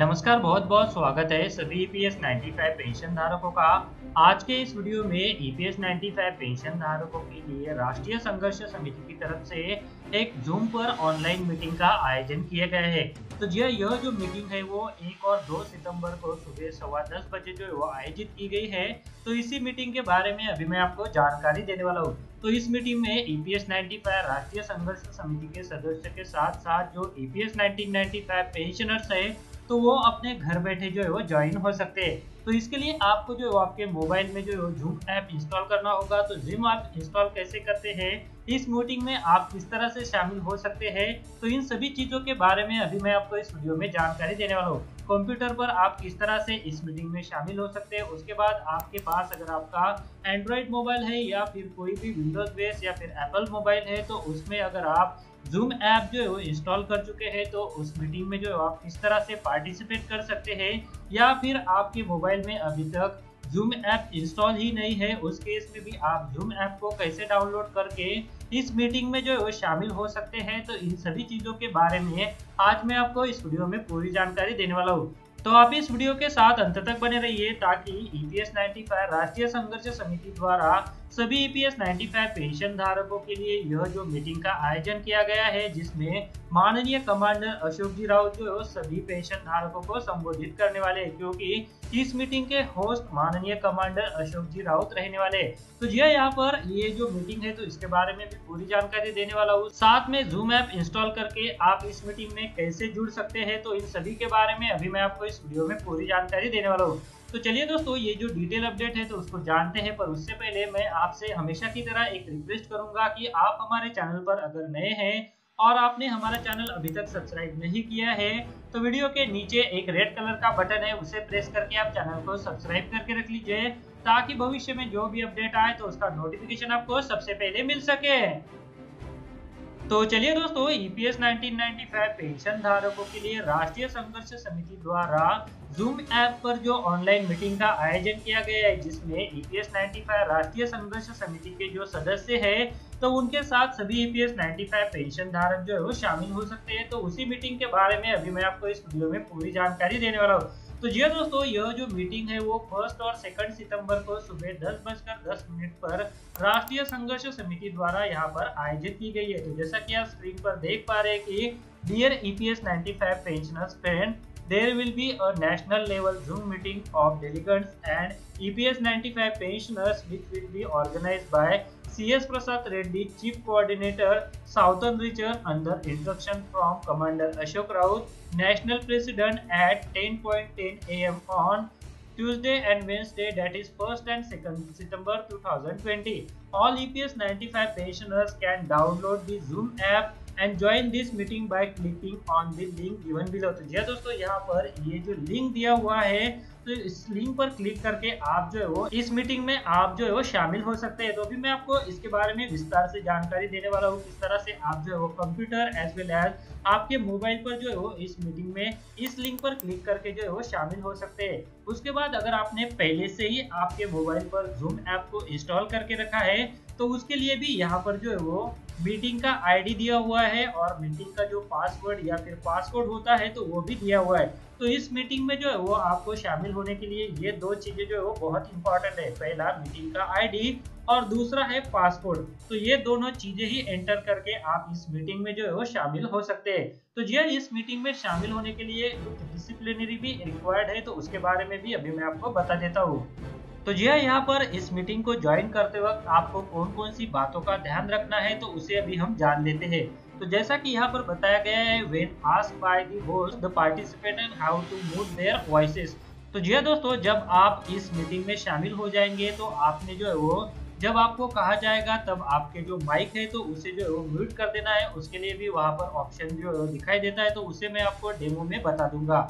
नमस्कार, बहुत बहुत स्वागत है सभी ईपीएस 95 पेंशन धारकों का। आज के इस वीडियो में ईपीएस 95 पेंशन धारकों के लिए राष्ट्रीय संघर्ष समिति की तरफ से एक जूम पर ऑनलाइन मीटिंग का आयोजन किया गया है। तो जी हाँ, यह जो मीटिंग है वो 1 और 2 सितंबर को सुबह 10:15 बजे जो है वो आयोजित की गई है। तो इसी मीटिंग के बारे में अभी मैं आपको जानकारी देने वाला हूँ। तो इस मीटिंग में ईपीएस 95 राष्ट्रीय संघर्ष समिति के सदस्य के साथ साथ जो ईपीएस 1995 पेंशनर्स है तो वो अपने घर बैठे जो है वो ज्वाइन हो सकते हैं। तो इसके लिए आपको जो है आपके मोबाइल में जो है जूम ऐप इंस्टॉल करना होगा। तो जूम ऐप इंस्टॉल कैसे करते हैं, इस मीटिंग में आप किस तरह से शामिल हो सकते हैं, तो इन सभी चीजों के बारे में अभी मैं आपको इस वीडियो में जानकारी देने वाला हूँ। कंप्यूटर पर आप किस तरह से इस मीटिंग में शामिल हो सकते हैं, उसके बाद आपके पास अगर आपका एंड्रॉइड मोबाइल है या फिर कोई भी विंडोज बेस या फिर एप्पल मोबाइल है तो उसमें अगर आप जूम ऐप जो है वो इंस्टॉल कर चुके हैं तो उस मीटिंग में जो है आप किस तरह से पार्टिसिपेट कर सकते हैं। या फिर आपके मोबाइल में अभी तक जूम ऐप इंस्टॉल ही नहीं है, उस केस में भी आप जूम ऐप को कैसे डाउनलोड करके इस मीटिंग में जो है वो शामिल हो सकते हैं। तो इन सभी चीजों के बारे में आज मैं आपको इस वीडियो में पूरी जानकारी देने वाला हूँ। तो आप इस वीडियो के साथ अंत तक बने रहिए ताकि ईपीएस 95 राष्ट्रीय संघर्ष समिति द्वारा सभी ईपीएस 95 पेंशन धारकों के लिए यह जो मीटिंग का आयोजन किया गया है, जिसमें माननीय कमांडर अशोक जी राउत जो सभी पेंशन धारकों को संबोधित करने वाले हैं, क्योंकि इस मीटिंग के होस्ट माननीय कमांडर अशोक जी राउत रहने वाले हैं। तो जी यहाँ पर ये जो मीटिंग है तो इसके बारे में भी पूरी जानकारी देने वाला हूँ। साथ में जूम ऐप इंस्टॉल करके आप इस मीटिंग में कैसे जुड़ सकते हैं, तो इन सभी के बारे में अभी मैं आपको इस वीडियो में पूरी जानकारी देने वाला हूँ। तो चलिए दोस्तों, ये जो डिटेल अपडेट है तो उसको जानते हैं, पर उससे पहले मैं आपसे हमेशा की तरह एक रिक्वेस्ट करूंगा कि आप हमारे चैनल पर अगर नए हैं और आपने हमारा चैनल अभी तक सब्सक्राइब नहीं किया है तो वीडियो के नीचे एक रेड कलर का बटन है, उसे प्रेस करके आप चैनल को सब्सक्राइब करके रख लीजिए ताकि भविष्य में जो भी अपडेट आए तो उसका नोटिफिकेशन आपको सबसे पहले मिल सके। तो चलिए दोस्तों, ईपीएस 1995 पेंशन धारकों के लिए राष्ट्रीय संघर्ष समिति द्वारा जूम ऐप पर जो ऑनलाइन मीटिंग का आयोजन किया गया है, जिसमें ईपीएस 95 राष्ट्रीय संघर्ष समिति के जो सदस्य हैं तो उनके साथ सभी ईपीएस 95 पेंशन धारक जो है वो शामिल हो सकते हैं। तो उसी मीटिंग के बारे में अभी मैं आपको इस वीडियो में पूरी जानकारी देने वाला हूँ। तो जी दोस्तों, यह जो मीटिंग है वो 1 और 2 सितंबर को सुबह 10:10 पर राष्ट्रीय संघर्ष समिति द्वारा यहाँ पर आयोजित की गई है। तो जैसा कि आप स्क्रीन पर देख पा रहे हैं कि dear EPS 95 pensioners friend, there will be a national level Zoom meeting of delegates and EPS 95 pensioners which will be organized by CS Prasad Reddy, Chief Coordinator, Southern Region, under instruction from Commander Ashok Raut, National President, at 10:10 AM on Tuesday and Wednesday, that is 1st and 2nd September 2020. All EPS 95 pensioners can download the Zoom app and join this meeting by clicking on the link given below। तो जी दोस्तों, यहाँ पर ये जो link दिया हुआ है तो इस लिंक पर क्लिक करके आप जो है वो इस मीटिंग में आप जो है वो शामिल हो सकते हैं। तो अभी मैं आपको इसके बारे में विस्तार से जानकारी देने वाला हूँ, किस तरह से आप जो है वो कंप्यूटर एज वेल एज आपके मोबाइल पर जो है वो इस मीटिंग में इस लिंक पर क्लिक करके जो है वो शामिल हो सकते हैं। उसके बाद अगर आपने पहले से ही आपके मोबाइल पर जूम ऐप को इंस्टॉल करके रखा है तो उसके लिए भी यहाँ पर जो है वो मीटिंग का आईडी दिया हुआ है और मीटिंग का जो पासवर्ड या फिर पासकोड होता है तो वो भी दिया हुआ है। तो इस मीटिंग में जो है वो आपको शामिल होने के लिए ये दो चीजें जो है वो बहुत इंपॉर्टेंट है। पहला मीटिंग का आईडी और दूसरा है पासकोड। तो ये दोनों चीजें ही एंटर करके आप इस मीटिंग में जो है वो शामिल हो सकते हैं। तो जी इस मीटिंग में शामिल होने के लिए डिसिप्लिनरी भी रिक्वायर्ड है, तो उसके बारे में भी अभी मैं आपको बता देता हूँ। तो जी यहाँ पर इस मीटिंग को ज्वाइन करते वक्त आपको कौन कौन सी बातों का ध्यान रखना है तो उसे अभी हम जान लेते हैं। तो जैसा कि यहाँ पर बताया गया है, when asked by the host, the participant have to mute their voices। तो जी दोस्तों, जब आप इस मीटिंग में शामिल हो जाएंगे तो आपने जो है वो जब आपको कहा जाएगा तब आपके जो माइक है तो उसे जो है वो म्यूट कर देना है। उसके लिए भी वहाँ पर ऑप्शन जो दिखाई देता है तो उसे मैं आपको डेमो में बता दूंगा।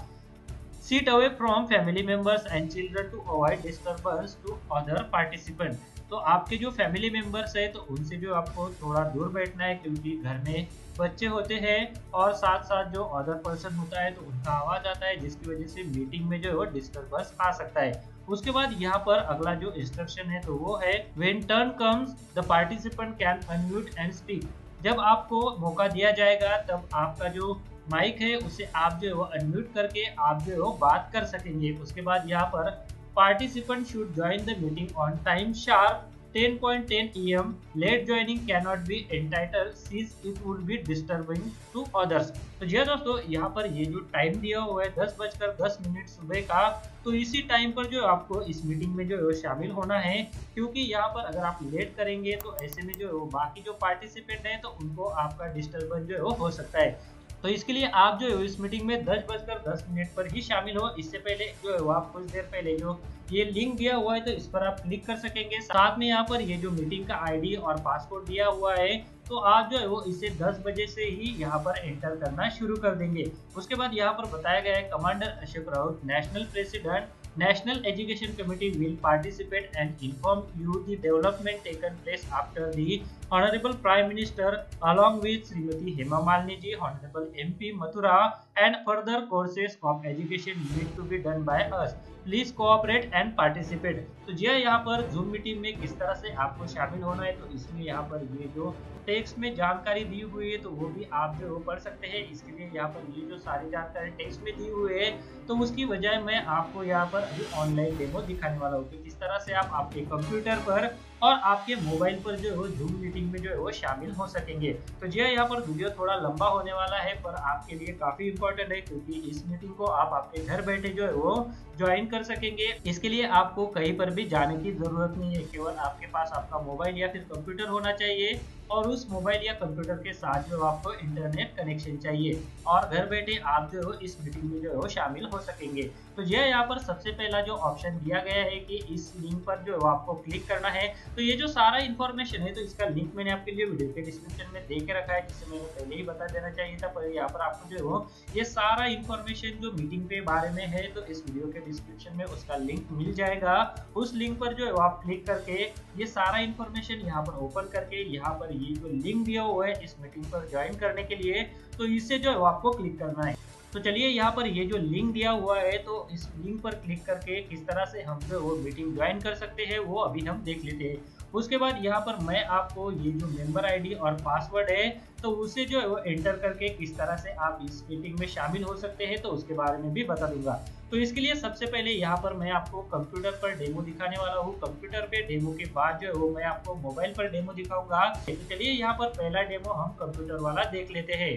Sit away from family members and children to avoid disturbance to other participant। तो आपके जो फैमिली मेंबर्स है तो उनसे जो आपको थोड़ा दूर बैठना है, क्योंकि घर में बच्चे होते हैं और साथ साथ जो अदर पर्सन होता है तो उनका आवाज आता है, जिसकी वजह से मीटिंग में जो है वो डिस्टर्बेंस आ सकता है। उसके बाद यहाँ पर अगला जो इंस्ट्रक्शन है तो वो है when turn comes the participant can unmute and speak। जब आपको मौका दिया जाएगा तब आपका जो माइक है उसे आप जो है वो अनम्यूट करके आप जो है वो बात कर सकेंगे। उसके बाद यहाँ पर participant should join the meeting on time sharp 10:10 AM. Late joining cannot be entitled since it would be disturbing to others. तो जी दोस्तों, यहाँ पर ये जो टाइम दिया हुआ है 10:10 सुबह का, तो इसी टाइम पर जो आपको इस मीटिंग में जो है शामिल होना है, क्योंकि यहाँ पर अगर आप लेट करेंगे तो ऐसे में जो है बाकी जो पार्टिसिपेंट है तो उनको आपका डिस्टर्बेंस जो है हो सकता है। तो इसके लिए आप जो है इस मीटिंग में 10:10 पर ही शामिल हो। इससे पहले जो है आप कुछ देर पहले जो ये लिंक दिया हुआ है तो इस पर आप क्लिक कर सकेंगे। साथ में यहाँ पर ये जो मीटिंग का आईडी और पासवर्ड दिया हुआ है तो आप जो है वो इसे 10 बजे से ही यहाँ पर एंटर करना शुरू कर देंगे। उसके बाद यहाँ पर बताया गया है commander Ashok Raut national president National Education Committee will participate and inform you the development taken place after the Honorable Prime Minister along with Srimati Hema Malini ji, Honorable MP Mathura and further courses of education need to be done by us. Please cooperate and participate. तो जी यहाँ पर zoom meeting में किस तरह से आपको शामिल होना है, तो इसमें यहाँ पर ये जो टेक्स्ट में जानकारी दी हुई है तो वो भी आप जो पढ़ सकते हैं। इसके लिए यहाँ पर ये जो सारी जानकारी टेक्स्ट में दी हुई है तो उसकी वजह मैं आपको यहाँ पर अभी ऑनलाइन डेमो दिखाने वाला हूँ कि किस तरह से आप आपके कंप्यूटर पर और आपके मोबाइल पर जो है जूम मीटिंग में जो है वो शामिल हो सकेंगे। तो जी यहाँ पर वीडियो थोड़ा लंबा होने वाला है पर आपके लिए काफी इंपॉर्टेंट है, क्योंकि इस मीटिंग को आप आपके घर बैठे जो है वो ज्वाइन कर सकेंगे। इसके लिए आपको कहीं पर भी जाने की जरूरत नहीं है, केवल आपके पास आपका मोबाइल या फिर कंप्यूटर होना चाहिए और उस मोबाइल या कंप्यूटर के साथ जो आपको इंटरनेट कनेक्शन चाहिए और घर बैठे आप जो है इस मीटिंग में जो है वो शामिल हो सकेंगे। तो यह यहाँ पर सबसे पहला जो ऑप्शन दिया गया है कि इस लिंक पर जो आपको क्लिक करना है। तो ये जो सारा इन्फॉर्मेशन है तो इसका लिंक मैंने आपके लिए वीडियो के डिस्क्रिप्शन में दे के रखा है, जिसे मैंने पहले ही बता देना चाहिए था, पर यहाँ पर आपको जो है वो ये सारा इन्फॉर्मेशन जो मीटिंग के बारे में है तो इस वीडियो के डिस्क्रिप्शन में उसका लिंक मिल जाएगा। उस लिंक पर जो है आप क्लिक करके ये सारा इन्फॉर्मेशन यहाँ पर ओपन करके यहाँ पर ये जो लिंक दिया हुआ है इस मीटिंग पर ज्वाइन करने के लिए, तो इससे जो है आपको क्लिक करना है। तो चलिए यहाँ पर ये जो लिंक दिया हुआ है तो इस लिंक पर क्लिक करके किस तरह से हम जो वो मीटिंग ज्वाइन कर सकते हैं वो अभी हम देख लेते हैं। उसके बाद यहाँ पर मैं आपको ये जो मेंबर आईडी और पासवर्ड है तो उसे जो है वो एंटर करके किस तरह से आप इस मीटिंग में शामिल हो सकते हैं तो उसके बारे में भी बता दूंगा। तो इसके लिए सबसे पहले यहाँ पर मैं आपको कंप्यूटर पर डेमो दिखाने वाला हूँ। कंप्यूटर पे डेमो के बाद जो है वो मैं आपको मोबाइल पर डेमो दिखाऊंगा। तो चलिए यहाँ पर पहला डेमो हम कंप्यूटर वाला देख लेते हैं।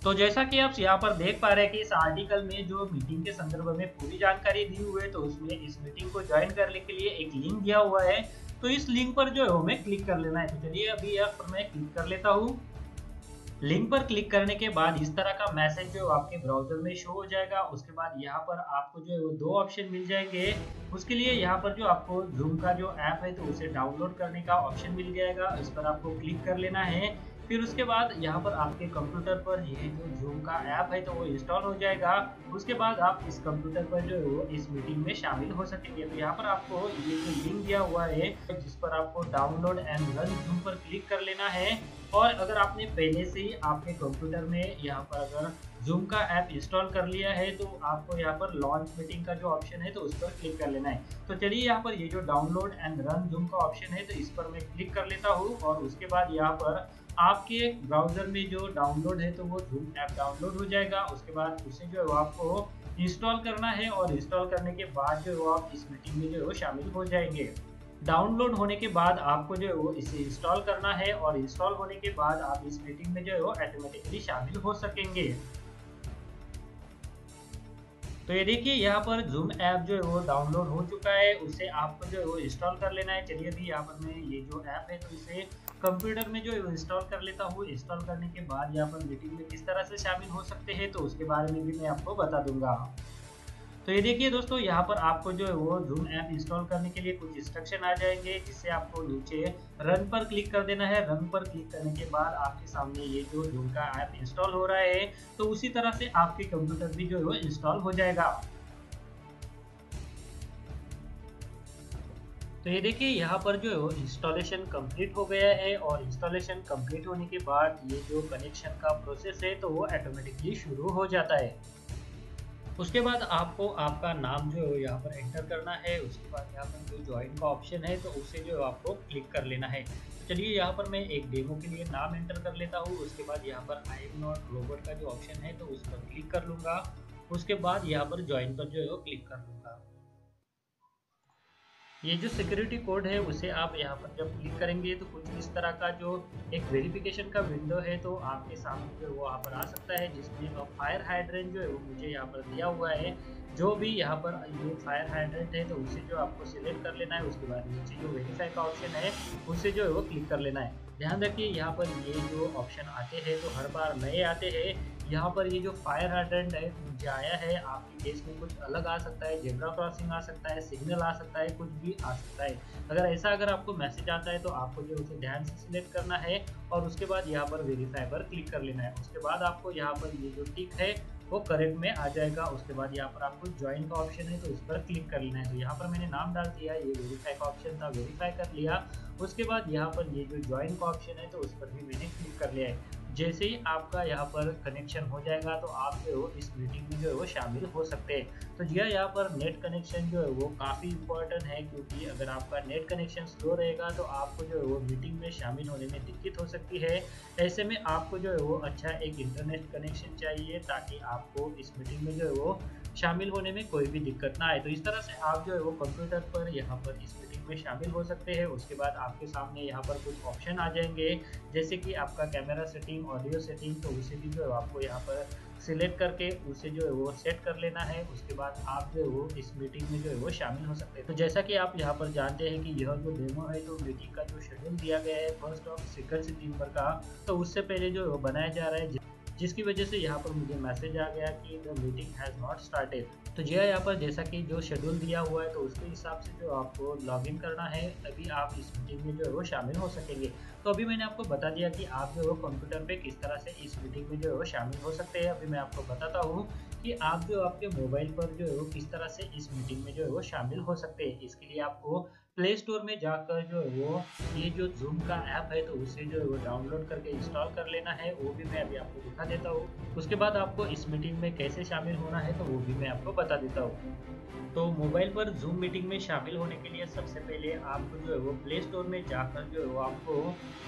तो जैसा कि आप यहाँ पर देख पा रहे हैं कि इस आर्टिकल में जो मीटिंग के संदर्भ में पूरी जानकारी दी हुई है तो उसमें इस मीटिंग को ज्वाइन करने के लिए एक लिंक दिया हुआ है, तो इस लिंक पर जो है हमें क्लिक कर लेना है। तो चलिए अभी यहाँ पर मैं क्लिक कर लेता हूँ। लिंक पर क्लिक करने के बाद इस तरह का मैसेज जो आपके ब्राउजर में शो हो जाएगा। उसके बाद यहाँ पर आपको जो है वो दो ऑप्शन मिल जाएंगे। उसके लिए यहाँ पर जो आपको जूम का जो ऐप है तो उसे डाउनलोड करने का ऑप्शन मिल जाएगा, इस पर आपको क्लिक कर लेना है। फिर उसके बाद यहाँ पर आपके कंप्यूटर पर ये जो जूम का ऐप है तो वो इंस्टॉल हो जाएगा। उसके बाद आप इस कंप्यूटर पर जो है वो इस मीटिंग में शामिल हो सकेंगे। तो यहाँ पर आपको ये जो लिंक दिया हुआ है जिस पर आपको डाउनलोड एंड रन जूम पर क्लिक कर लेना है। और अगर आपने पहले से ही आपके कंप्यूटर में यहाँ पर अगर जूम का ऐप इंस्टॉल कर लिया है तो आपको यहाँ पर लॉन्च मीटिंग का जो ऑप्शन है तो उस पर क्लिक कर लेना है। तो चलिए यहाँ पर ये जो डाउनलोड एंड रन जूम का ऑप्शन है तो इस पर मैं क्लिक कर लेता हूँ। और उसके बाद यहाँ पर आपके ब्राउजर में जो डाउनलोड है तो वो जूम ऐप डाउनलोड हो जाएगा। उसके बाद उसे जो है आपको इंस्टॉल करना है और इंस्टॉल करने के बाद जो है आप इस मीटिंग में जो है शामिल हो जाएंगे। डाउनलोड होने के बाद आपको जो है वो इसे इंस्टॉल करना है और इंस्टॉल होने के बाद आप इस मीटिंग में जो है वो ऑटोमेटिकली शामिल हो सकेंगे। तो ये देखिए यहाँ पर जूम ऐप जो है वो डाउनलोड हो चुका है, उसे आपको जो है वो इंस्टॉल कर लेना है। चलिए अभी यहाँ पर मैं ये जो ऐप है तो इसे कंप्यूटर में जो है इंस्टॉल कर लेता हूँ। इंस्टॉल करने के बाद यहाँ पर मीटिंग में किस तरह से शामिल हो सकते हैं तो उसके बारे में भी मैं आपको बता दूंगा। तो ये देखिए दोस्तों यहाँ पर आपको जो है वो जूम ऐप इंस्टॉल करने के लिए कुछ इंस्ट्रक्शन आ जाएंगे, जिससे आपको नीचे रन पर क्लिक कर देना है। रन पर क्लिक करने के बाद आपके सामने ये जो जूम का ऐप इंस्टॉल हो रहा है तो उसी तरह से आपके कंप्यूटर भी जो है वो इंस्टॉल हो जाएगा। तो ये देखिए यहाँ पर जो है वो इंस्टॉलेशन कंप्लीट हो गया है और इंस्टॉलेशन कंप्लीट होने के बाद ये जो कनेक्शन का प्रोसेस है तो वो ऑटोमेटिकली शुरू हो जाता है। उसके बाद आपको आपका नाम जो है यहाँ पर एंटर करना है। उसके बाद यहाँ पर जो ज्वाइन का ऑप्शन है तो उसे जो है आपको क्लिक कर लेना है। तो चलिए यहाँ पर मैं एक डेमो के लिए नाम एंटर कर लेता हूँ। उसके बाद यहाँ पर आई एम नॉट रोबोट का जो ऑप्शन है तो उस पर क्लिक कर लूँगा। उसके बाद यहाँ पर ज्वाइन पर जो है वो क्लिक कर लूँगा। ये जो सिक्योरिटी कोड है उसे आप यहाँ पर जब क्लिक करेंगे तो कुछ इस तरह का जो एक वेरिफिकेशन का विंडो है तो आपके सामने जो वो यहाँ पर आ सकता है, जिसमें फायर हाइड्रेंट जो है वो मुझे यहाँ पर दिया हुआ है। जो भी यहाँ पर ये फायर हाइड्रेंट है तो उसे जो आपको सिलेक्ट कर लेना है। उसके बाद नीचे जो वेरीफाई का ऑप्शन है उसे जो है वो क्लिक कर लेना है। ध्यान रखिए यहाँ पर ये जो ऑप्शन आते हैं तो हर बार नए आते हैं। यहाँ पर ये जो फायर हाइड्रेंट है मुझे आया है, आपके केस में कुछ अलग आ सकता है, जेब्रा क्रॉसिंग आ सकता है, सिग्नल आ सकता है, कुछ भी आ सकता है। अगर आपको मैसेज आता है तो आपको जो उसे ध्यान से सिलेक्ट करना है और उसके बाद यहाँ पर वेरीफाई पर क्लिक कर लेना है। उसके बाद आपको यहाँ पर ये जो टिक है वो करेक्ट में आ जाएगा। उसके बाद यहाँ पर आपको ज्वाइन का ऑप्शन है तो उस पर क्लिक कर लेना है। तो यहाँ पर मैंने नाम डाल दिया, ये वेरीफाई का ऑप्शन था, वेरीफाई कर लिया। उसके बाद यहाँ पर ये जो ज्वाइन का ऑप्शन है तो उस पर भी मैंने क्लिक कर लिया है। जैसे ही आपका यहाँ पर कनेक्शन हो जाएगा तो आप जो है इस मीटिंग में जो है वो शामिल हो सकते हैं। तो जी हाँ, यहाँ पर नेट कनेक्शन जो है वो काफ़ी इम्पोर्टेंट है, क्योंकि अगर आपका नेट कनेक्शन स्लो रहेगा तो आपको जो है वो मीटिंग में शामिल होने में दिक्कत हो सकती है। ऐसे में आपको जो है वो अच्छा एक इंटरनेट कनेक्शन चाहिए ताकि आपको इस मीटिंग में जो है वो शामिल होने में कोई भी दिक्कत ना आए। तो इस तरह से आप जो है वो कंप्यूटर पर यहाँ पर इस मीटिंग में शामिल हो सकते हैं। उसके बाद आपके सामने यहाँ पर कुछ ऑप्शन आ जाएंगे, जैसे कि आपका कैमरा सेटिंग, ऑडियो सेटिंग, तो उसे भी जो है आपको यहाँ पर सिलेक्ट करके उसे जो है वो सेट कर लेना है। उसके बाद आप जो है वो इस मीटिंग में जो है वो शामिल हो सकते हैं। तो जैसा कि आप यहाँ पर जानते हैं कि यह जो डेमो है तो मीटिंग का जो शेड्यूल दिया गया है 1 और 2 सितंबर का, तो उससे पहले जो है वो बनाया जा रहा है, जिसकी वजह से यहाँ पर मुझे मैसेज आ गया कि the meeting has not started. तो जी हाँ, यहाँ पर जैसा कि जो शेड्यूल दिया हुआ है तो उसके हिसाब से जो आपको लॉगिन करना है, तभी आप इस मीटिंग में जो है वो शामिल हो सकेंगे। तो अभी मैंने आपको बता दिया कि आप जो है वो कंप्यूटर पे किस तरह से इस मीटिंग में जो है वो शामिल हो सकते हैं। अभी मैं आपको बताता हूँ कि आप जो आपके मोबाइल पर जो है वो किस तरह से इस मीटिंग में जो है वो शामिल हो सकते हैं। इसके लिए आपको प्ले स्टोर में जाकर जो है वो ये जो जूम का ऐप है तो उसे जो है वो डाउनलोड करके इंस्टॉल कर लेना है। वो भी मैं अभी आपको दिखा देता हूँ। उसके बाद आपको इस मीटिंग में कैसे शामिल होना है तो वो भी मैं आपको बता देता हूँ। तो मोबाइल पर जूम मीटिंग में शामिल होने के लिए सबसे पहले आपको जो है वो प्ले स्टोर में जाकर जो है वो आपको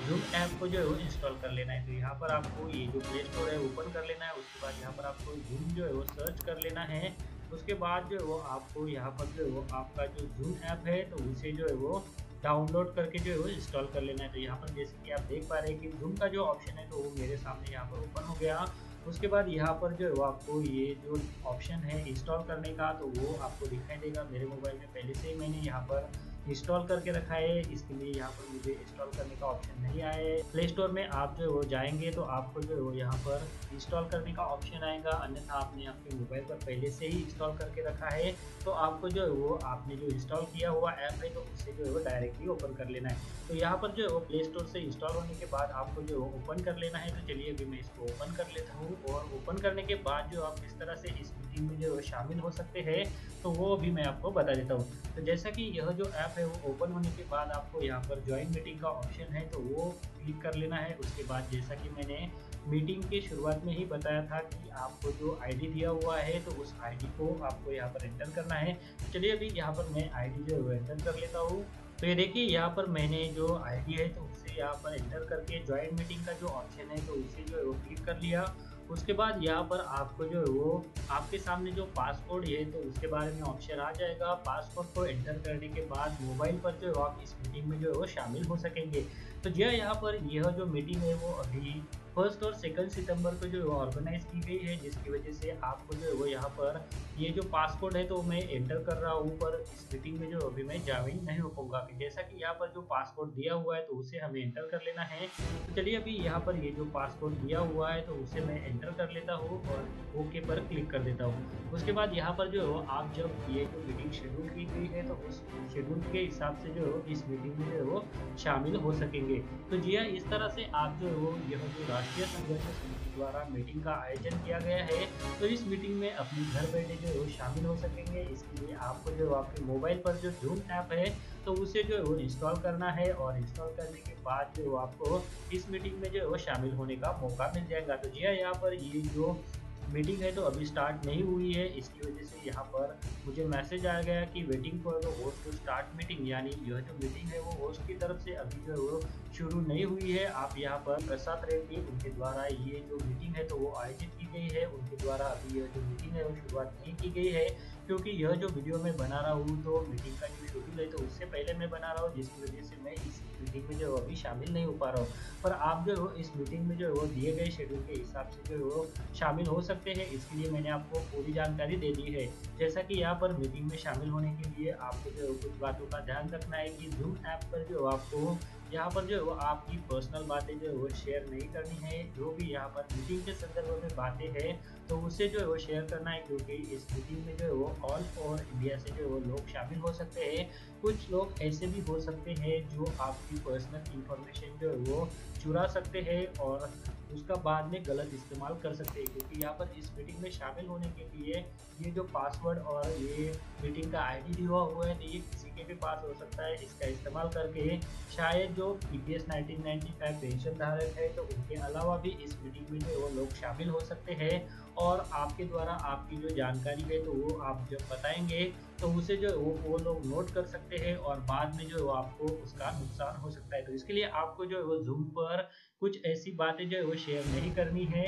जूम ऐप को जो है वो इंस्टॉल कर लेना है। तो यहाँ पर आपको ये जो प्ले स्टोर है ओपन कर लेना है। उसके बाद यहाँ पर आपको जूम जो है वो सर्च कर लेना है। उसके बाद जो है वो आपको यहाँ पर जो है वो आपका जो जूम ऐप है तो उसे जो है वो डाउनलोड करके जो है वो इंस्टॉल कर लेना है। तो यहाँ पर जैसे कि आप देख पा रहे हैं कि जूम का जो ऑप्शन है तो वो मेरे सामने यहाँ पर ओपन हो गया। उसके बाद यहाँ पर जो है वो आपको ये जो ऑप्शन है इंस्टॉल करने का तो वो आपको दिखाई देगा। मेरे मोबाइल में पहले से ही मैंने यहाँ पर इंस्टॉल करके रखा है, इसके लिए यहाँ पर मुझे इंस्टॉल करने का ऑप्शन नहीं आया है। प्ले स्टोर में आप जो है वो जाएंगे तो आपको जो है वो यहाँ पर इंस्टॉल करने का ऑप्शन आएगा, अन्यथा आपने आपके मोबाइल पर पहले से ही इंस्टॉल करके रखा है तो आपको जो है वो आपने जो इंस्टॉल किया हुआ ऐप है तो उससे जो है वो डायरेक्टली ओपन कर लेना है। तो यहाँ पर जो है वो प्ले स्टोर से इंस्टॉल होने के बाद आपको जो है वो ओपन कर लेना है। तो चलिए अभी मैं इसको ओपन कर लेता हूँ और ओपन करने के बाद जो आप किस तरह से इस मीटिंग में जो है शामिल हो सकते हैं तो वो भी मैं आपको बता देता हूँ। तो जैसा कि यह जो ऐप है वो ओपन होने के बाद आपको यहाँ पर ज्वाइन मीटिंग का ऑप्शन है तो वो क्लिक कर लेना है। उसके बाद जैसा कि मैंने मीटिंग के शुरुआत में ही बताया था कि आपको जो आईडी दिया हुआ है तो उस आईडी को आपको यहाँ पर एंटर करना है। तो चलिए अभी यहाँ पर मैं आईडी जो है वो एंटर कर लेता हूँ। तो ये देखिए यहाँ पर मैंने जो आईडी है तो उसे यहाँ पर एंटर करके ज्वाइन मीटिंग का जो ऑप्शन है तो उसे जो है वो क्लिक कर लिया। उसके बाद यहाँ पर आपको जो है वो आपके सामने जो पासवर्ड है तो उसके बारे में ऑप्शन आ जाएगा। पासवर्ड को एंटर करने के बाद मोबाइल पर जो है आप इस मीटिंग में जो है वो शामिल हो सकेंगे। तो जी यहाँ पर यह जो मीटिंग है वो अभी 1 और 2 सितंबर को जो ऑर्गेनाइज की गई है, जिसकी वजह से आपको जो है वो यहाँ पर ये जो पासवर्ड है तो मैं एंटर कर रहा हूँ, पर इस मीटिंग में जो अभी मैं ज्वाइन नहीं हो पाऊंगा। जैसा कि यहाँ पर जो पासवर्ड दिया हुआ है तो उसे हमें एंटर कर लेना है। तो चलिए अभी यहाँ पर ये जो पासवर्ड दिया हुआ है तो उसे मैं एंटर कर लेता हूँ और ओके पर क्लिक कर देता हूँ। उसके बाद यहाँ पर जो आप जब ये जो मीटिंग शेड्यूल की गई है तो उस शेड्यूल के हिसाब से जो इस मीटिंग में जो है वो शामिल हो सकेंगे। तो जी हाँ, इस तरह से आप जो है यह जो राष्ट्रीय संघर्ष समिति द्वारा मीटिंग का आयोजन किया गया है तो इस मीटिंग में अपने घर बैठे जो है वो शामिल हो सकेंगे। इसके लिए आपको जो आपके मोबाइल पर जो जूम ऐप है तो उसे जो है वो इंस्टॉल करना है और इंस्टॉल करने के बाद जो आपको इस मीटिंग में जो है वो शामिल होने का मौका मिल जाएगा। तो जी हाँ, यहाँ पर ये जो मीटिंग है तो अभी स्टार्ट नहीं हुई है। इसकी वजह से यहाँ पर मुझे मैसेज आ गया कि waiting for the host to start meeting, यानी यह जो मीटिंग है वो होस्ट की तरफ से अभी जो वो शुरू नहीं हुई है। आप यहाँ पर प्रसाद रेड्डी उनके द्वारा ये जो मीटिंग है तो वो आयोजित की गई है, उनके द्वारा अभी यह जो मीटिंग है वो शुरुआत नहीं की गई है, क्योंकि यह जो वीडियो मैं बना रहा हूँ तो मीटिंग का जो शेड्यूल है तो उससे पहले मैं बना रहा हूँ, जिसकी वजह से मैं इस मीटिंग में जो अभी शामिल नहीं हो पा रहा हूँ। पर आप जो हो इस मीटिंग में जो है वो दिए गए शेड्यूल के हिसाब से जो है वो शामिल हो सकते हैं। इसके लिए मैंने आपको पूरी जानकारी दे दी है। जैसा कि यहाँ पर मीटिंग में शामिल होने के लिए आपको जो कुछ बातों का ध्यान रखना है कि जूम ऐप पर जो आपको यहाँ पर जो है वो आपकी पर्सनल बातें जो है वो शेयर नहीं करनी है। जो भी यहाँ पर मीटिंग के संदर्भ में बातें हैं तो उससे जो है वो शेयर करना है, क्योंकि इस मीटिंग में जो है वो ऑल ओवर इंडिया से जो है वो लोग शामिल हो सकते हैं। कुछ लोग ऐसे भी हो सकते हैं जो आपकी पर्सनल इंफॉर्मेशन जो है वो चुरा सकते हैं और उसका बाद में गलत इस्तेमाल कर सकते हैं, क्योंकि यहाँ पर इस मीटिंग में शामिल होने के लिए ये जो पासवर्ड और ये मीटिंग का आईडी दिया हुआ है ये किसी के भी पास हो सकता है। इसका इस्तेमाल करके शायद जो ईपीएस 1995 पेंशन धारक है तो उनके अलावा भी इस मीटिंग में जो वो लोग शामिल हो सकते हैं और आपके द्वारा आपकी जो जानकारी है तो वो आप जब बताएंगे तो उसे जो वो लोग नोट कर सकते हैं और बाद में जो आपको उसका नुकसान हो सकता है। तो इसके लिए आपको जो है वो जूम पर कुछ ऐसी बातें जो है वो शेयर नहीं करनी है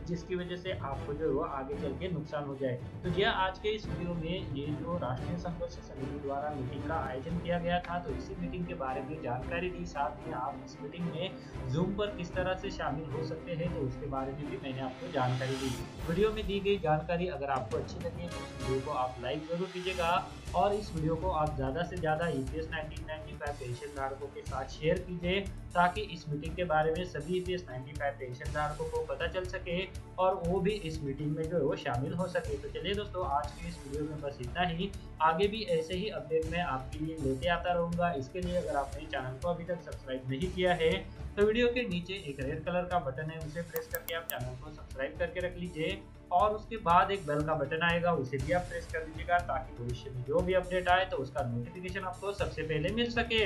जिसकी वजह से आपको जो है वो आगे चल के नुकसान हो जाए। तो यह आज के इस वीडियो में ये जो राष्ट्रीय संघर्ष समिति द्वारा मीटिंग का आयोजन किया गया था तो इसी मीटिंग के बारे में जानकारी दी, साथ में आप इस मीटिंग में जूम पर किस तरह से शामिल हो सकते हैं तो उसके बारे में भी मैंने आपको जानकारी दी। वीडियो में दी गई जानकारी अगर आपको अच्छी लगी तो इस वीडियो को आप लाइक जरूर कीजिएगा और इस वीडियो को आप ज़्यादा से ज़्यादा ईपीएस 1995 पेंशन धारकों के साथ शेयर कीजिए, ताकि इस मीटिंग के बारे में सभी ईपीएस 95 पेंशन धारकों को पता चल सके और वो भी इस मीटिंग में जो है वो शामिल हो सके। तो चलिए दोस्तों, आज के इस वीडियो में बस इतना ही। आगे भी ऐसे ही अपडेट मैं आपके लिए लेते आता रहूँगा। इसके लिए अगर आपने चैनल को अभी तक सब्सक्राइब नहीं किया है तो वीडियो के नीचे एक रेड कलर का बटन है, उसे प्रेस करके आप चैनल को सब्सक्राइब करके रख लीजिए और उसके बाद एक बेल का बटन आएगा, उसे भी आप प्रेस कर दीजिएगा ताकि भविष्य में जो भी अपडेट आए तो उसका नोटिफिकेशन आपको सबसे पहले मिल सके।